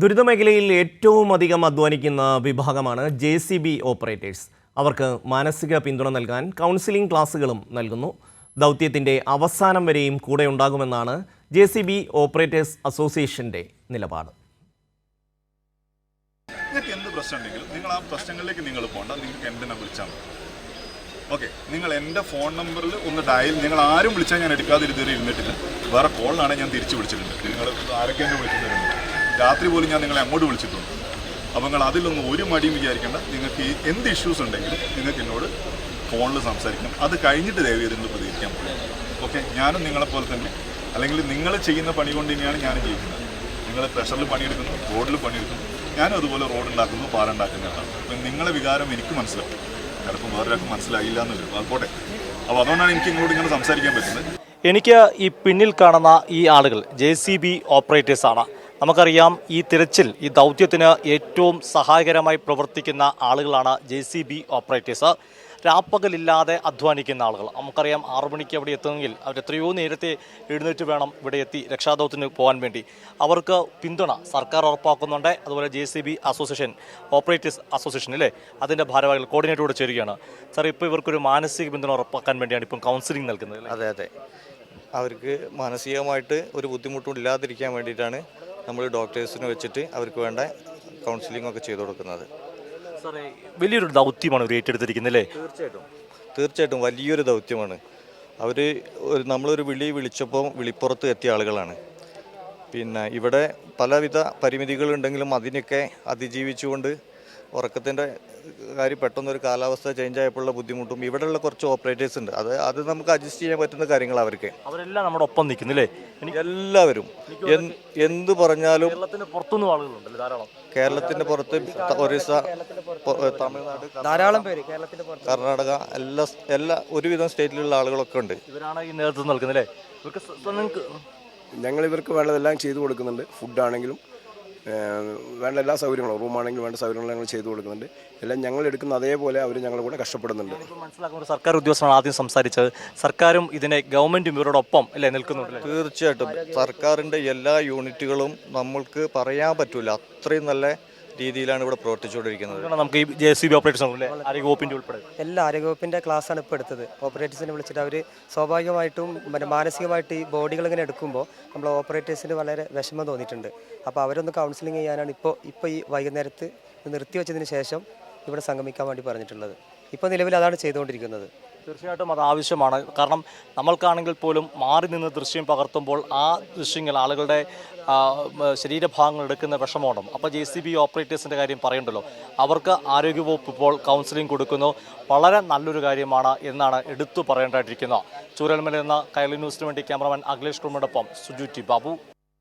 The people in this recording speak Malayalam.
ദുരിതമേഖലയിൽ ഏറ്റവും അധികം അധ്വാനിക്കുന്ന വിഭാഗമാണ് JCB ഓപ്പറേറ്റേഴ്സ്. അവർക്ക് മാനസിക പിന്തുണ നൽകാൻ കൗൺസിലിംഗ് ക്ലാസുകളും നൽകുന്നു. ദൗത്യത്തിന്റെ അവസാനം വരെയും കൂടെ ഉണ്ടാകുമെന്നാണ് JCB ഓപ്പറേറ്റേഴ്സ് അസോസിയേഷന്റെ നിലപാട്. നിങ്ങൾക്ക് എന്ത് പ്രശ്നമുണ്ടെങ്കിലും നിങ്ങൾ ആ പ്രശ്നങ്ങളിലേക്ക് നിങ്ങൾ പോകണ്ട, നിങ്ങൾക്ക് എന്തിനെ വിളിച്ചാൽ മതി. ഓക്കെ, നിങ്ങൾ എൻ്റെ ഫോൺ നമ്പറിൽ ഒന്ന് ഡയൽ, നിങ്ങൾ ആരും വിളിച്ചാൽ ഞാൻ എടുക്കാതെ ഇതുവരെ ഇരുന്നിട്ടില്ല. വേറെ കോളിനാണ് ഞാൻ തിരിച്ച് വിളിച്ചിട്ടുണ്ട്. നിങ്ങൾ ആരൊക്കെ എന്നെ വിളിച്ചിട്ടുണ്ട്, രാത്രി പോലും ഞാൻ നിങ്ങളെ അങ്ങോട്ട് വിളിച്ചിട്ടുണ്ട്. അപ്പോൾ നിങ്ങൾ അതിലൊന്നും ഒരു മടിയും വിചാരിക്കേണ്ട. നിങ്ങൾക്ക് എന്ത് ഇഷ്യൂസ് ഉണ്ടെങ്കിലും നിങ്ങൾക്ക് എന്നോട് ഫോണിൽ സംസാരിക്കണം. അത് കഴിഞ്ഞിട്ട് ദയവേത് നിങ്ങൾ പ്രതികരിക്കാൻ പോകും. ഓക്കെ, ഞാനും നിങ്ങളെപ്പോലെ തന്നെ, അല്ലെങ്കിൽ നിങ്ങൾ ചെയ്യുന്ന പണി കൊണ്ട് തന്നെയാണ് ഞാനും ചെയ്യുന്നത്. നിങ്ങൾ പ്രഷറിൽ പണിയെടുക്കുന്നു, റോഡിൽ പണിയെടുക്കുന്നു, ഞാനും അതുപോലെ റോഡ് ഉണ്ടാക്കുന്നു, പാലുണ്ടാക്കുന്നതാണ്. അപ്പം നിങ്ങളെ വികാരം എനിക്ക് മനസ്സിലാവും. ചിലപ്പോൾ വേറൊരാൾക്ക് മനസ്സിലായില്ല എന്നുള്ളൂ, അതുപോട്ടെ. അപ്പോൾ അതുകൊണ്ടാണ് എനിക്ക് ഇങ്ങോട്ട് ഇങ്ങനെ സംസാരിക്കാൻ പറ്റുന്നത്. എനിക്ക് ഈ പിന്നിൽ കാണുന്ന ഈ ആളുകൾ JCB ഓപ്പറേറ്റേഴ്സാണ്. നമുക്കറിയാം, ഈ തിരച്ചിൽ, ഈ ദൗത്യത്തിന് ഏറ്റവും സഹായകരമായി പ്രവർത്തിക്കുന്ന ആളുകളാണ് JCB ഓപ്പറേറ്റേഴ്സ്. രാപ്പകലില്ലാതെ അധ്വാനിക്കുന്ന ആളുകൾ. നമുക്കറിയാം, 6 മണിക്ക് അവിടെ എത്തുമെങ്കിൽ അവരെത്രയോ നേരത്തെ എഴുന്നേറ്റ് വേണം ഇവിടെ എത്തി രക്ഷാദൗത്യത്തിന് പോകാൻ വേണ്ടി. അവർക്ക് പിന്തുണ സർക്കാർ ഉറപ്പാക്കുന്നുണ്ട്. അതുപോലെ JCB അസോസിയേഷൻ, ഓപ്പറേറ്റേഴ്സ് അസോസിയേഷൻ അല്ലേ, അതിൻ്റെ ഭാരവാഹികൾ കോർഡിനേറ്ററോട് ചേരുകയാണ്. സാർ, ഇപ്പോൾ ഇവർക്കൊരു മാനസിക പിന്തുണ ഉറപ്പാക്കാൻ വേണ്ടിയാണ് ഇപ്പം കൗൺസിലിംഗ് നൽകുന്നത്. അതെ, അവർക്ക് മാനസികമായിട്ട് ഒരു ബുദ്ധിമുട്ടും ഇല്ലാതിരിക്കാൻ വേണ്ടിയിട്ടാണ് നമ്മൾ ഡോക്ടേഴ്സിനെ വെച്ചിട്ട് അവർക്ക് വേണ്ട കൗൺസിലിംഗ് ഒക്കെ ചെയ്തു കൊടുക്കുന്നത്. സാറേ, വലിയൊരു ദൗത്യമാണ് ഇവർ ഏറ്റെടുത്തിരിക്കുന്നത് അല്ലേ? തീർച്ചയായിട്ടും വലിയൊരു ദൗത്യമാണ്. അവർ നമ്മളൊരു വിളിച്ചപ്പോൾ വിളിപ്പുറത്ത് എത്തിയ ആളുകളാണ്. പിന്നെ ഇവിടെ പലവിധ പരിമിതികളുണ്ടെങ്കിലും അതിനൊക്കെ അതിജീവിച്ചുകൊണ്ട് ഉറക്കത്തിൻ്റെ കാര്യം, പെട്ടെന്നൊരു കാലാവസ്ഥ ചേഞ്ച് ആയപ്പോഴുള്ള ബുദ്ധിമുട്ടും, ഇവിടെയുള്ള കുറച്ച് ഓപ്പറേറ്റേഴ്സ് ഉണ്ട്, അത് നമുക്ക് അഡ്ജസ്റ്റ് ചെയ്യാൻ പറ്റുന്ന കാര്യങ്ങൾ അവരെല്ലാം നമ്മുടെ ഒപ്പം നിൽക്കുന്നില്ലേ? എല്ലാവരും എന്ത് പറഞ്ഞാലും. കേരളത്തിന് പുറത്തുനിന്നും ആളുകളുണ്ടല്ലോ ധാരാളം. കേരളത്തിന്റെ പുറത്ത് ഒറീസ, തമിഴ്നാട്, ധാരാളം പേര്, കർണാടക, എല്ലാ ഒരുവിധം സ്റ്റേറ്റിലുള്ള ആളുകളൊക്കെ ഉണ്ട്. ഇവരാണ് ഈ നേതൃത്വം നൽകുന്നില്ലേ? ഞങ്ങൾ ഇവർക്ക് വേണ്ടതെല്ലാം ചെയ്തു കൊടുക്കുന്നുണ്ട്. ഫുഡാണെങ്കിലും വേണ്ട എല്ലാ സൗകര്യങ്ങളും, റൂമാണെങ്കിലും വേണ്ട സൗകര്യങ്ങളും ഞങ്ങൾ ചെയ്തു കൊടുക്കുന്നുണ്ട്. എല്ലാം ഞങ്ങൾ എടുക്കുന്ന അതേപോലെ അവർ ഞങ്ങളുടെ കൂടെ കഷ്ടപ്പെടുന്നുണ്ട്. മനസ്സിലാക്കുന്ന സർക്കാർ ഉദ്യോഗസ്ഥരാണ് ആദ്യം സംസാരിച്ചത്. സർക്കാരും ഇതിനെ ഗവൺമെന്റും ഇവരോടൊപ്പം അല്ലേ നിൽക്കുന്നുണ്ട്? തീർച്ചയായിട്ടും സർക്കാരിൻ്റെ എല്ലാ യൂണിറ്റുകളും നമ്മൾക്ക് പറയാൻ പറ്റൂല, അത്രയും നല്ല രീതിയിലാണ് ഇവിടെ പ്രവർത്തിച്ചുകൊണ്ടിരിക്കുന്നത്. നമുക്ക് ഈ JCB ഓപ്പറേറ്റേഴ്സ് ആരോഗ്യവകുപ്പിൻ്റെ ഉൾപ്പെടെ എല്ലാ ആരോഗ്യവകുപ്പിൻ്റെ ക്ലാസ്സാണ് ഇപ്പോൾ എടുത്തത്. ഓപ്പറേറ്റേഴ്സിനെ വിളിച്ചിട്ട് അവർ സ്വാഭാവികമായിട്ടും മാനസികമായിട്ട് ഈ ബോഡികൾ ഇങ്ങനെ എടുക്കുമ്പോൾ നമ്മൾ ഓപ്പറേറ്റേഴ്സിന് വളരെ വിഷമം തോന്നിയിട്ടുണ്ട്. അപ്പോൾ അവരൊന്ന് കൗൺസിലിംഗ് ചെയ്യാനാണ് ഇപ്പോൾ ഈ വൈകുന്നേരത്ത് നിർത്തിവെച്ചതിന് ശേഷം ഇവിടെ സംഗമിക്കാൻ വേണ്ടി പറഞ്ഞിട്ടുള്ളത്. ഇപ്പോൾ നിലവിൽ അതാണ് ചെയ്തുകൊണ്ടിരിക്കുന്നത്. തീർച്ചയായിട്ടും അത് ആവശ്യമാണ്. കാരണം നമ്മൾക്കാണെങ്കിൽ പോലും മാറി നിന്ന് ദൃശ്യം പകർത്തുമ്പോൾ ആ ദൃശ്യങ്ങൾ ആളുകളുടെ ശരീരഭാഗങ്ങൾ എടുക്കുന്ന വിഷമമുണ്ടാകും. അപ്പോൾ JCB ഓപ്പറേറ്റേഴ്സിൻ്റെ കാര്യം പറയണ്ടല്ലോ, അവർക്ക് ആരോഗ്യവകുപ്പ് ഇപ്പോൾ കൗൺസിലിംഗ് കൊടുക്കുന്നു. വളരെ നല്ലൊരു കാര്യമാണ് എന്നാണ് എടുത്തു പറയേണ്ടതായിട്ടിരിക്കുന്നത്. ചൂരൽമല എന്ന കൈരളി ന്യൂസിന് വേണ്ടി ക്യാമറമാൻ അഖിലേഷ് കുമാറിനൊപ്പം സുജു ടി ബാബു.